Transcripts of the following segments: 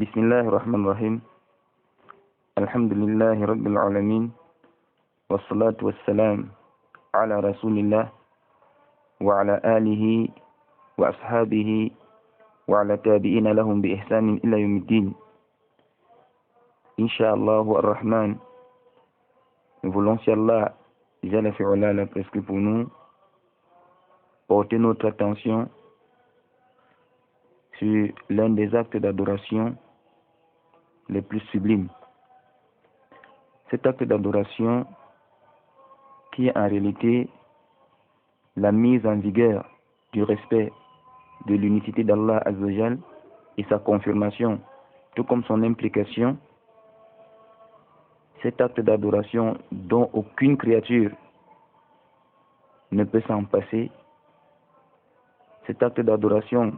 بسم الله الرحمن الرحيم الحمد لله رب العالمين والصلاة والسلام على رسول الله وعلى آله وأصحابه وعلى تابعين لهم بإحسان إلى يوم الدين. Inch'Allah ar-Rahman, nous voulons, si Allah Jalla fi'ula l'a prescrit pour nous, porter notre attention sur l'un des actes d'adoration les plus sublimes. Cet acte d'adoration qui est en réalité la mise en vigueur du respect de l'unicité d'Allah Azzawajal et sa confirmation, tout comme son implication. Cet acte d'adoration dont aucune créature ne peut s'en passer, cet acte d'adoration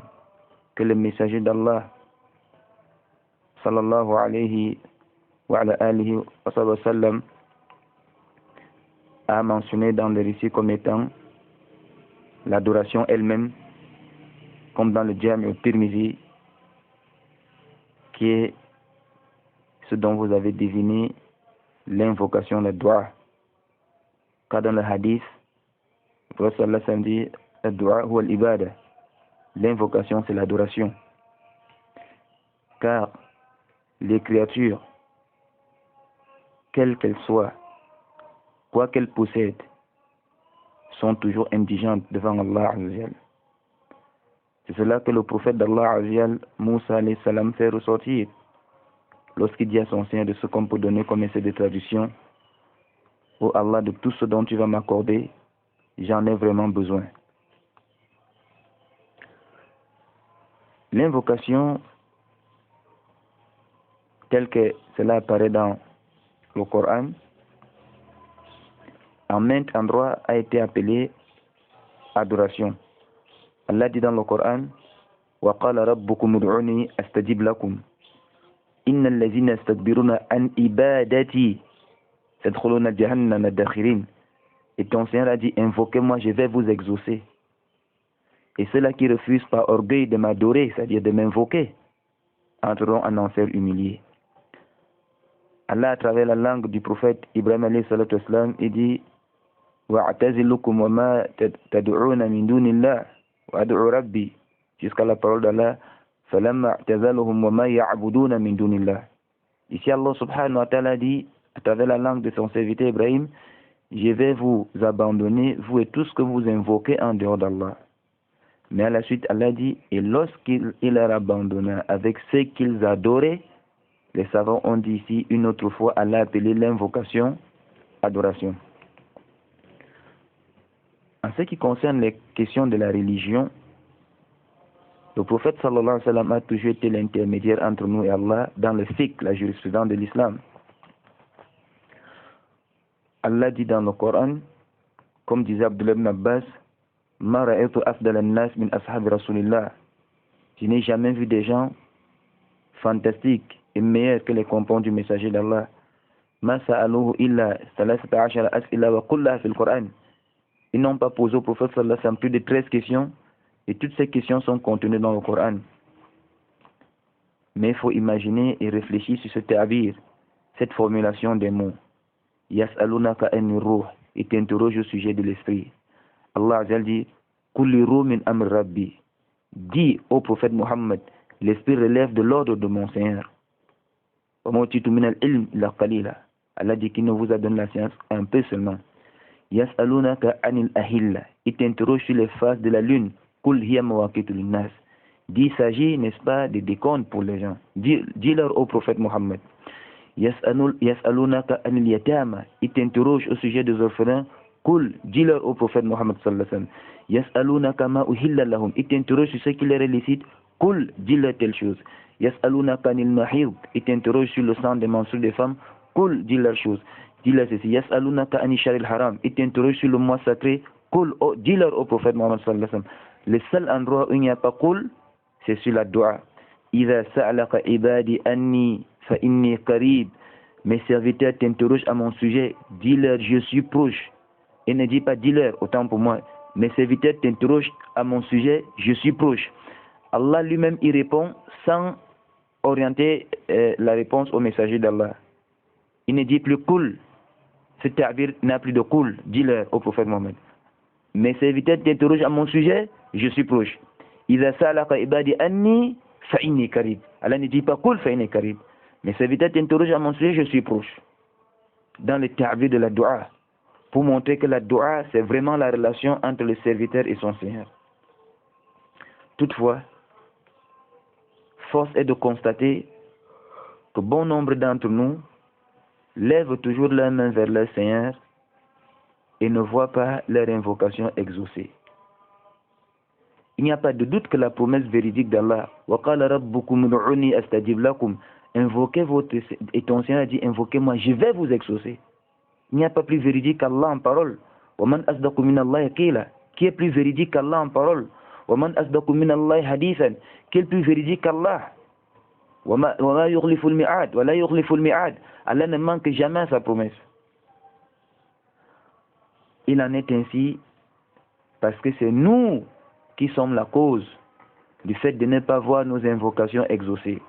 que le messager d'Allah sallallahu alayhi wa alihi wa sallam a mentionné dans le récit comme étant l'adoration elle-même, comme dans le Jami' al-Tirmizi, qui est ce dont vous avez deviné l'invocation, le dua. Car dans le hadith, le prophète sallallahu alayhi wa sallam dit le dua ou l'ibada. L'invocation, c'est l'adoration. Car les créatures, quelles qu'elles soient, quoi qu'elles possèdent, sont toujours indigentes devant Allah Azzawajal. C'est cela que le prophète d'Allah Azzawajal, Moussa alayhi salam, fait ressortir lorsqu'il dit à son Seigneur de ce qu'on peut donner comme essai de traduction: ô Allah, de tout ce dont tu vas m'accorder, j'en ai vraiment besoin. L'invocation, telle que cela apparaît dans le Coran, en maintes endroits a été appelée adoration. Allah dit dans le Coran: وَقَالَ رَبُّكُمُ ادْعُونِي أَسْتَجِبْ لَكُمْ إِنَّ الَّذِينَ يَسْتَكْبِرُونَ عَنْ عِبَادَتِي سَيَدْخُلُونَ جَهَنَّمَ دَاخِرِينَ. Et ton Seigneur a dit: invoquez-moi, je vais vous exaucer. Et ceux-là qui refusent par orgueil de m'adorer, c'est-à-dire de m'invoquer, entreront en enfer humilié. Allah, à travers la langue du prophète Ibrahim alayhi salatu wassalam, il dit: وَأَعْتَزِلُكُمْ وَمَا تَدْعُونَ مِن دُونِ اللَّهِ وَأَدْعُو رَبِّي, jusqu'à la parole d'Allah: فَلَمَّا اعْتَزَلُهُمْ وَمَا يَعْبُدُونَ مِن دُونِ اللَّهِ. Ici, Allah subhanahu wa ta'ala dit, à travers la langue de son serviteur Ibrahim: je vais vous abandonner, vous et tout ce que vous invoquez en dehors d'Allah. Mais à la suite, Allah dit: et lorsqu'il leur abandonna avec ce qu'ils adoraient, les savants ont dit ici une autre fois, Allah a appelé l'invocation adoration. En ce qui concerne les questions de la religion, le prophète sallallahu alayhi wa sallam a toujours été l'intermédiaire entre nous et Allah dans le fiqh, la jurisprudence de l'islam. Allah dit dans le Coran, comme disait Abdullah ibn Abbas: Ma ra'aytu afdal an-nas min ashab Rasulillah. Je n'ai jamais vu des gens fantastiques et meilleurs que les compagnons du messager d'Allah. Ma sa'aluhu illa 13 as'ila wa kullaha fil Qur'an. Ils n'ont pas posé au prophète sallallahu alayhi wa sallam plus de 13 questions, et toutes ces questions sont contenues dans le Coran. Mais il faut imaginer et réfléchir sur ce ta'bir, cette formulation des mots. Yas'alunaka anir ruh, ils t'interrogent au sujet de l'esprit. Allah Azza dit: Kulli ruh min amr rabbi. Dis au prophète Muhammad: l'esprit relève de l'ordre de mon Seigneur. Allah dit qu'il ne vous a donné la science un peu seulement. Yas'alunaka anil ahilla, ils t'interrogent sur les phases de la lune. Kul hiya mawaqitu linnas. Dis, il s'agit, n'est-ce pas, de décomptes pour les gens. Dis-leur au prophète Muhammad. Yas'alunaka anil yatama, ils t'interrogent au sujet des orphelins. Kul, dis-leur au prophète Muhammad sallallahu alayhi wa sallam. Yas'alunaka ma uhilla lahum, ils t'interrogent sur ce qui leur est licite. Kul, dis-leur telle chose. Yas'alunaka anil mahid, ils t'interrogent sur le sang des menstrues des femmes. Kul, dis-leur chose. Dis-leur ceci. Yas'alunaka anil sharil haram, ils t'interrogent sur le mois sacré. Kul, dis-leur au prophète Muhammad sallallahu alayhi wa sallam. Le seul endroit où il n'y a pas kul, c'est sur la dua. Idha sa'alaka ibadi anni fa inni qarib. Mes serviteurs t'interrogent à mon sujet. Dis-leur, je suis proche. Et ne dis pas dis-leur, autant pour moi. Mes serviteurs t'interrogent à mon sujet, je suis proche. Allah lui-même y répond sans orienter la réponse au messager d'Allah. Il ne dit plus cool. Ce ta'bir n'a plus de cool. Dis-le au prophète Mohammed. Mes serviteurs t'interrogent à mon sujet, je suis proche. Iza salaka ibadi anni fa inni karib. Allah ne dit pas cool fa inni karib. Mes serviteurs t'interrogent à mon sujet, je suis proche. Dans le ta'bir de la dua, pour montrer que la dua, c'est vraiment la relation entre le serviteur et son Seigneur. Toutefois, force est de constater que bon nombre d'entre nous lèvent toujours leurs mains vers leur Seigneur et ne voient pas leur invocation exaucée. Il n'y a pas de doute que la promesse véridique d'Allah, وَقَالَ رَبُّكُمُ ادْعُونِي أَسْتَجِبْ لَكُمْ, invoquez votre, et ton Seigneur a dit, invoquez-moi, je vais vous exaucer. Il n'y a pas plus véridique qu'Allah en parole. وَمَنْ أَصْدَقُ مِنَ اللَّهِ قِيلًا, qui est plus véridique qu'Allah en parole? وَمَنْ أَصْدَقُ مِنَ اللَّهِ حَدِيثًا, qui est plus véridique qu'Allah? وَمَا يُخْلِفُ الْمِعَادِ وَلَا يُخْلِفُ الْمِعَادِ, Allah ne manque jamais à sa promesse. Il en est ainsi parce que c'est nous qui sommes la cause du fait de ne pas voir nos invocations exaucées.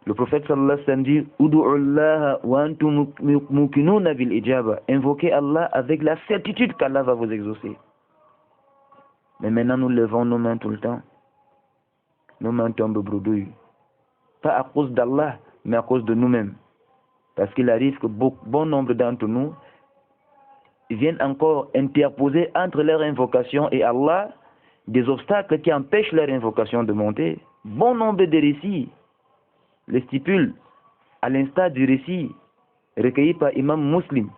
Le prophète sallallahu alayhi wa sallam dit Udu'u Allah wa antum muqinuna bil ijaba. Invoquez Allah avec la certitude qu'Allah va vous exaucer. Mais maintenant nous levons nos mains tout le temps. Nos mains tombent bredouilles. Pas à cause d'Allah, mais à cause de nous-mêmes. Parce qu'il arrive que bon nombre d'entre nous viennent encore interposer entre leur invocation et Allah des obstacles qui empêchent leur invocation de monter. Bon nombre de récits les stipulent, à l'instar du récit recueilli par Imam Muslim,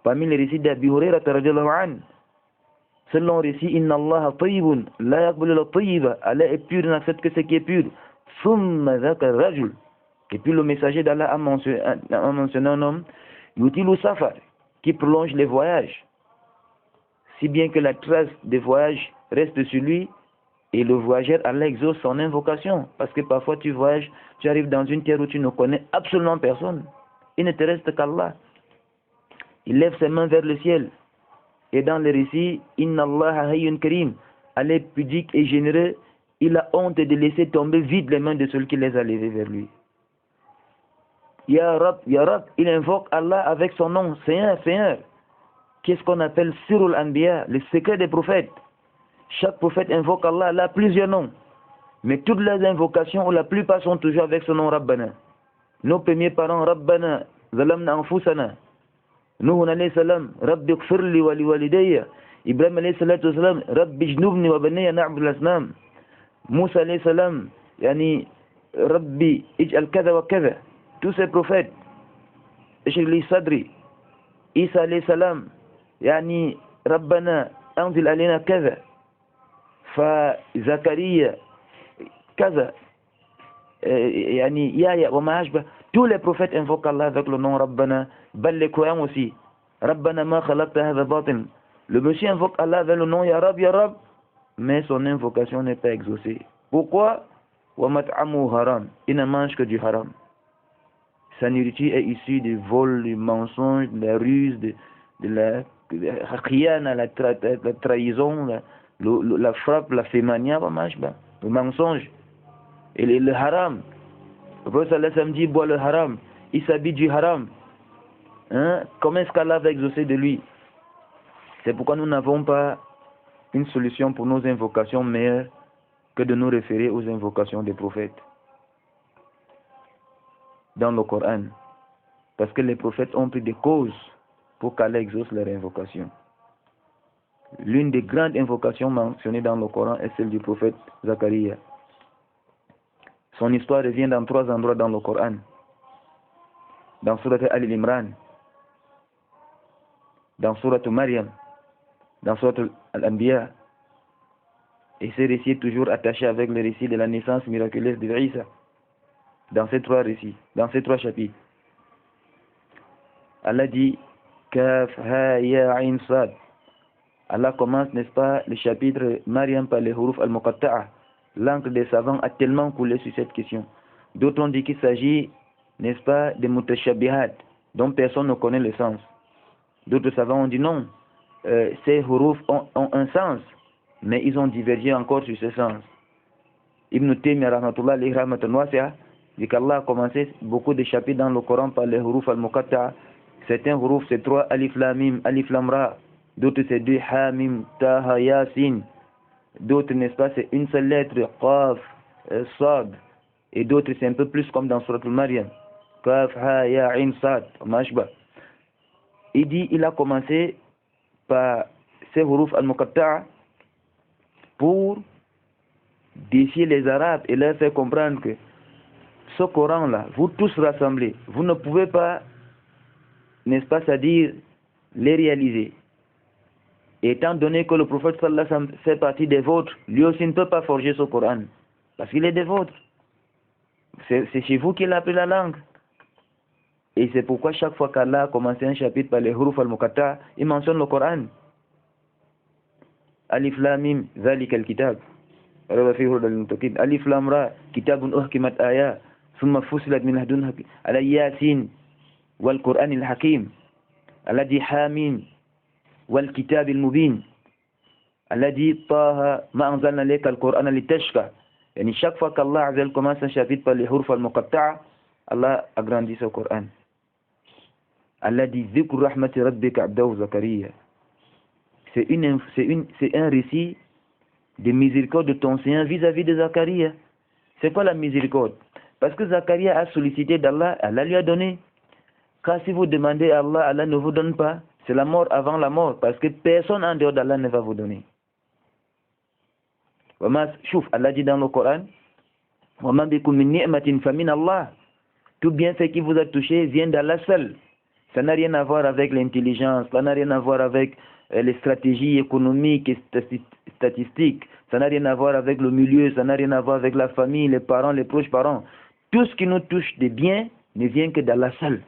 parmi les récits d'Abi Hurairah radhiyallahu anhu. Selon le récit, Inna Allah tayyibun, la yaqbalu la tayyiba, Allah est pur, n'accepte que ce qui est pur. Thumma dhaka rajul. Et puis le messager d'Allah a mentionné un homme, Yutilu Safar, qui prolonge les voyages, si bien que la trace des voyages reste sur lui, et le voyageur, Allah exauce son invocation. Parce que parfois tu voyages, tu arrives dans une terre où tu ne connais absolument personne. Il ne te reste qu'Allah. Il lève ses mains vers le ciel. Et dans le récit, Inna Allah hayyun karim, Allah est pudique et généreux, il a honte de laisser tomber vide les mains de celui qui les a levées vers lui. Ya Rab, il invoque Allah avec son nom, Seigneur, Seigneur. Qu'est-ce qu'on appelle Sirul Anbiya, le secret des prophètes. Chaque prophète invoque Allah, Allah a plusieurs noms. Mais toutes les invocations, ou la plupart, sont toujours avec ce nom Rabbana. Nos premiers parents, Rabbana, Zalamna Anfusana. Nuh alayhi salam, Rabbi gfirli wa li walidayya. Ibrahim alayhi salatu wa salam, Rabbi jnubni wa baniya na'budu al-asnam. Moussa alayhi salam, yani, Rabbi ij'al kada wa kada. Tous ces prophètes, Ishli Sadri, Isa alayhi salam, yani, Rabbana anzil alayna kada. Zakaria, Kaza, Yahya, tous les prophètes invoquent Allah avec le nom Rabbana, les croyants aussi. Rabbana ma khalaqta hadha batin. Le monsieur invoque Allah avec le nom Ya Rab, mais son invocation n'est pas exaucée. Pourquoi? Wa mat'amu haram. Il ne mange que du haram. Sa nourriture est issue du vol, du mensonge, de la ruse, de la khiyana, la trahison, la frappe, la fémania, le mensonge et le haram. Le prophète samedi boit le haram, il s'habille du haram. Hein? Comment est-ce qu'Allah va exaucer de lui? C'est pourquoi nous n'avons pas une solution pour nos invocations meilleure que de nous référer aux invocations des prophètes dans le Coran. Parce que les prophètes ont pris des causes pour qu'Allah exauce leur invocation. L'une des grandes invocations mentionnées dans le Coran est celle du prophète Zacharia. Son histoire revient dans 3 endroits dans le Coran. Dans Surat Al-Imran, dans Surat Maryam, dans Surat Al-Anbiya. Et ce récit est toujours attaché avec le récit de la naissance miraculeuse de Isa. Dans ces 3 récits, dans ces 3 chapitres. Allah dit Kaf ha ya ayn sad. Allah commence, n'est-ce pas, le chapitre Maryam par les huruf al-muqatta'a. L'encre des savants a tellement coulé sur cette question. D'autres ont dit qu'il s'agit, n'est-ce pas, des mutashabihat, dont personne ne connaît le sens. D'autres savants ont dit non, ces huruf ont un sens, mais ils ont divergé encore sur ce sens. Ibn Taymiyyah rahmatullah alayhi rahmatan wasi'a Vu qu'Allah a commencé beaucoup de chapitres dans le Coran par les huruf al-muqatta'a. Certains huruf c'est 3 alif lam mim, alif lam ra. D'autres c'est 2 ha mim, ta ha yasin. D'autres, n'est-ce pas, c'est une seule lettre, qaf, sad. Et d'autres c'est un peu plus comme dans Surat al-Maryam. Qaf, ha, ya, in, sad, mashba. Il dit, il a commencé par ces huruf al-muqatta'a pour défier les Arabes et leur faire comprendre que ce Coran-là, vous tous rassemblés, vous ne pouvez pas, n'est-ce pas, c'est-à-dire les réaliser. Et étant donné que le prophète sallallahu alayhi wa sallam fait partie des vôtres, lui aussi ne peut pas forger ce Coran, parce qu'il est des vôtres. C'est chez vous qu'il a appris la langue. Et c'est pourquoi chaque fois qu'Allah a commencé un chapitre par les huruf al-muqatta'a, il mentionne le Coran. Alif lam mim, zalika al-kitab. Alif lam ra, kitabun uhkimat ayat, thumma fusilat min ladun ala yasin, wal Qur'an al-hakim, alladhi hamim, wal kitab al-mubin, alladhi taha ma anzalna alayka al-Qur'ana litashqa. Yani chaque fois qu'Allah commence un chapitre par les huruf al-muqatta'a, Allah agrandit ce Coran. Alladhi dhikru rahmati rabbika abdahu Zakaria. C'est un récit de miséricorde de ton Seigneur vis-à-vis de Zacharia. C'est quoi la miséricorde? Parce que Zacharia a sollicité d'Allah, Allah lui a donné. Car si vous demandez à Allah, Allah ne vous donne pas. C'est la mort avant la mort. Parce que personne en dehors d'Allah ne va vous donner. Chouf, Allah dit dans le Coran, tout bienfait qui vous a touché vient d'Allah seul. Ça n'a rien à voir avec l'intelligence, ça n'a rien à voir avec les stratégies économiques et statistiques, ça n'a rien à voir avec le milieu, ça n'a rien à voir avec la famille, les parents, les proches parents. Tout ce qui nous touche de bien ne vient que d'Allah seul.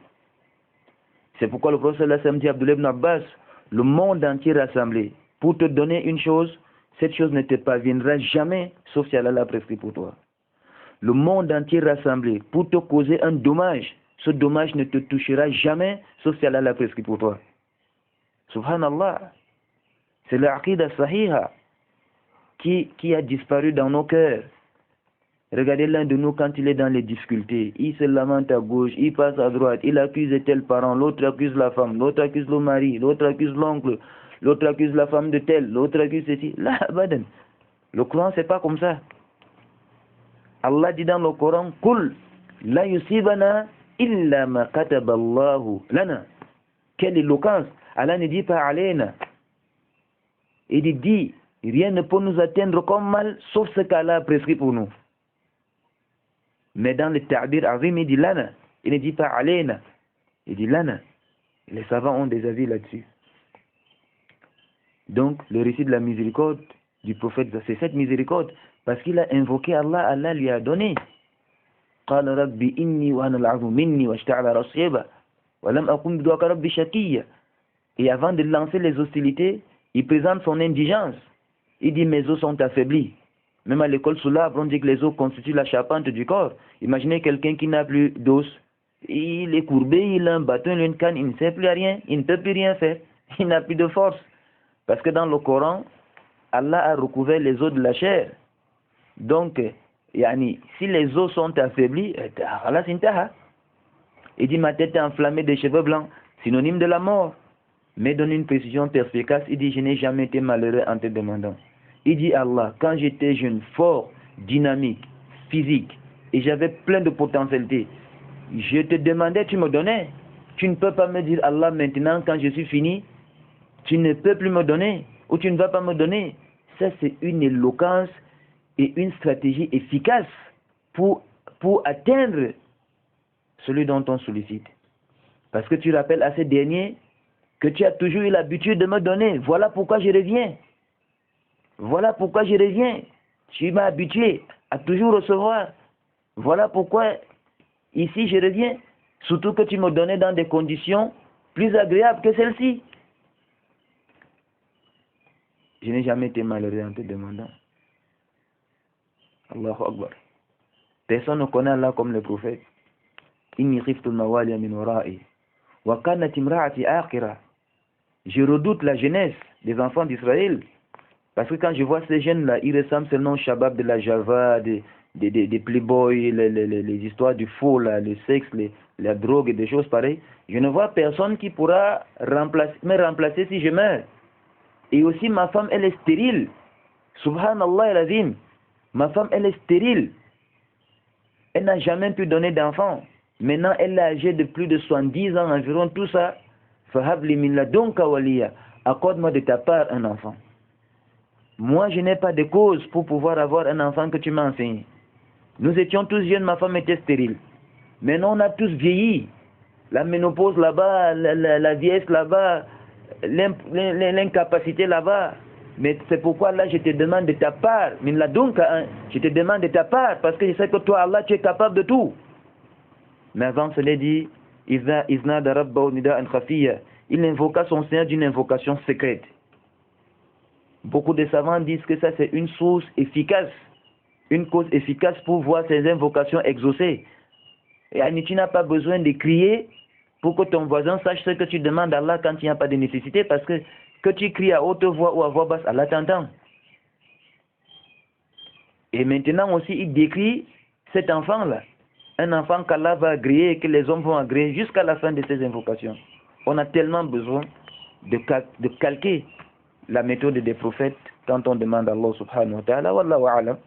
C'est pourquoi le prophète dit à Abdullah ibn Abbas, le monde entier rassemblé, pour te donner une chose, cette chose ne te parviendra jamais, sauf si Allah l'a prescrit pour toi. Le monde entier rassemblé, pour te causer un dommage, ce dommage ne te touchera jamais, sauf si Allah l'a prescrit pour toi. Subhanallah. C'est l'aqida sahiha qui a disparu dans nos cœurs. Regardez l'un de nous quand il est dans les difficultés. Il se lamente à gauche, il passe à droite, il accuse tel parent, l'autre accuse la femme, l'autre accuse le mari, l'autre accuse l'oncle, l'autre accuse la femme de tel, l'autre accuse ceci. Là, abadan. Le Coran, c'est pas comme ça. Allah dit dans le Coran, Kul la yusibana illa ma kataballahu lana. Quelle éloquence! Allah ne dit pas alayna. Il dit, rien ne peut nous atteindre comme mal, sauf ce qu'Allah a prescrit pour nous. Mais dans le ta'bir azim, il dit lana. Il ne dit pas alayna. Il dit lana. Les savants ont des avis là-dessus. Donc, le récit de la miséricorde du prophète, c'est cette miséricorde. Parce qu'il a invoqué Allah, Allah lui a donné. قال ربي إني وأنا العظم مني واشتعل رصيبا ولم أقم بدعاء ربي شقيا. Et avant de lancer les hostilités, il présente son indigence. Il dit mes os sont affaiblis. Même à l'école sous l'arbre, on dit que les os constituent la charpente du corps. Imaginez quelqu'un qui n'a plus d'os. Il est courbé, il a un bâton, il a une canne, il ne sait plus rien, il ne peut plus rien faire. Il n'a plus de force. Parce que dans le Coran, Allah a recouvert les os de la chair. Donc, si les os sont affaiblis, Allah s'intaha. Il dit ma tête est enflammée de cheveux blancs, synonyme de la mort. Mais donne une précision perspicace, il dit je n'ai jamais été malheureux en te demandant. Il dit Allah, quand j'étais jeune, fort, dynamique, physique, et j'avais plein de potentialités, je te demandais, tu me donnais. Tu ne peux pas me dire Allah maintenant quand je suis fini, tu ne peux plus me donner, ou tu ne vas pas me donner. Ça c'est une éloquence et une stratégie efficace pour atteindre celui dont on sollicite. Parce que tu rappelles à ces derniers que tu as toujours eu l'habitude de me donner. Voilà pourquoi je reviens. Voilà pourquoi je reviens. Tu m'as habitué à toujours recevoir. Voilà pourquoi ici je reviens. Surtout que tu me donnais dans des conditions plus agréables que celles-ci. Je n'ai jamais été malheureux en te demandant. Allahu Akbar. Personne ne connaît Allah comme le prophète. Inni khiftu al-mawaliya min wara'i wa kanat imra'ati aqira. Je redoute la jeunesse des enfants d'Israël. Parce que quand je vois ces jeunes-là, ils ressemblent seulement au Shabab de la Java, des playboys, les histoires du faux, là, le sexe, la drogue et des choses pareilles, je ne vois personne qui pourra me remplacer si je meurs. Et aussi ma femme, elle est stérile. Subhanallah al-Azim. Ma femme, elle est stérile. Elle n'a jamais pu donner d'enfant. Maintenant, elle est âgée de plus de 70 ans environ, tout ça. Fahabli min ladunka waliya. Accorde-moi de ta part un enfant. Moi, je n'ai pas de cause pour pouvoir avoir un enfant que tu m'as enseigné. Nous étions tous jeunes, ma femme était stérile. Maintenant, on a tous vieilli. La ménopause là-bas, la vieillesse là-bas, l'incapacité là-bas. Mais c'est pourquoi là, je te demande de ta part. Min ladunka, hein, je te demande de ta part, parce que je sais que toi, Allah, tu es capable de tout. Mais avant cela dit, il invoqua son Seigneur d'une invocation secrète. Beaucoup de savants disent que ça c'est une source efficace, une cause efficace pour voir ces invocations exaucées. Et tu n'as pas besoin de crier pour que ton voisin sache ce que tu demandes à Allah quand il n'y a pas de nécessité, parce que tu cries à haute voix ou à voix basse, Allah t'entend. Et maintenant aussi, il décrit cet enfant-là. Un enfant qu'Allah va agréer et que les hommes vont agréer jusqu'à la fin de ces invocations. On a tellement besoin de calquer la méthode des prophètes quand on demande à Allah subhanahu wa ta'ala. Wallahu a'lam.